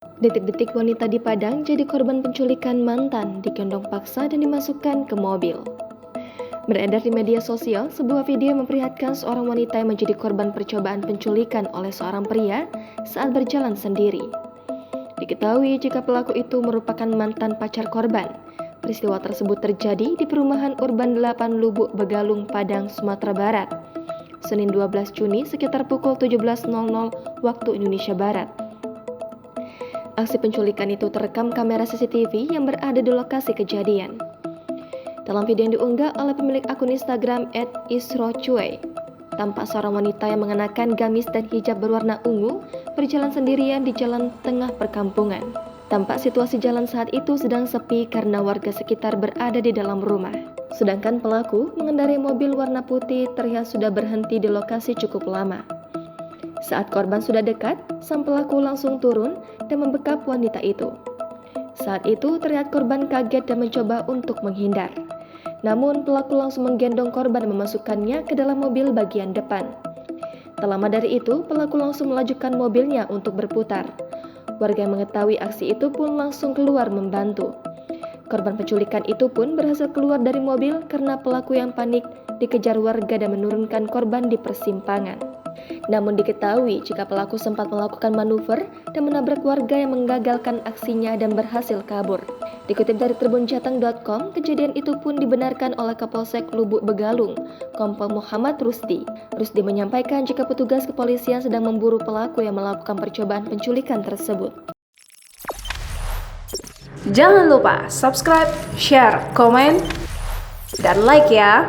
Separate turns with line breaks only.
Detik-detik wanita di Padang jadi korban penculikan mantan, digendong paksa dan dimasukkan ke mobil. Beredar di media sosial, sebuah video memperlihatkan seorang wanita yang menjadi korban percobaan penculikan oleh seorang pria saat berjalan sendiri. Diketahui jika pelaku itu merupakan mantan pacar korban. Peristiwa tersebut terjadi di perumahan Urban 8 Lubuk Begalung, Padang, Sumatera Barat, Senin 12 Juni sekitar pukul 17.00 waktu Indonesia Barat. Aksi penculikan itu terekam kamera CCTV yang berada di lokasi kejadian. Dalam video yang diunggah oleh pemilik akun Instagram @isrocuey, tampak seorang wanita yang mengenakan gamis dan hijab berwarna ungu berjalan sendirian di jalan tengah perkampungan. Tampak situasi jalan saat itu sedang sepi karena warga sekitar berada di dalam rumah. Sedangkan pelaku mengendarai mobil warna putih terlihat sudah berhenti di lokasi cukup lama. Saat korban sudah dekat, sang pelaku langsung turun dan membekap wanita itu. Saat itu terlihat korban kaget dan mencoba untuk menghindar. Namun pelaku langsung menggendong korban dan memasukkannya ke dalam mobil bagian depan. Tak lama dari itu, pelaku langsung melajukan mobilnya untuk berputar. Warga yang mengetahui aksi itu pun langsung keluar membantu. Korban penculikan itu pun berhasil keluar dari mobil karena pelaku yang panik dikejar warga dan menurunkan korban di persimpangan. Namun diketahui jika pelaku sempat melakukan manuver dan menabrak warga yang menggagalkan aksinya dan berhasil kabur. Dikutip dari tribunjateng.com, kejadian itu pun dibenarkan oleh Kapolsek Lubuk Begalung, Kompol Muhammad Rusdi. Rusdi menyampaikan jika petugas kepolisian sedang memburu pelaku yang melakukan percobaan penculikan tersebut.
Jangan lupa subscribe, share, komen, dan like ya!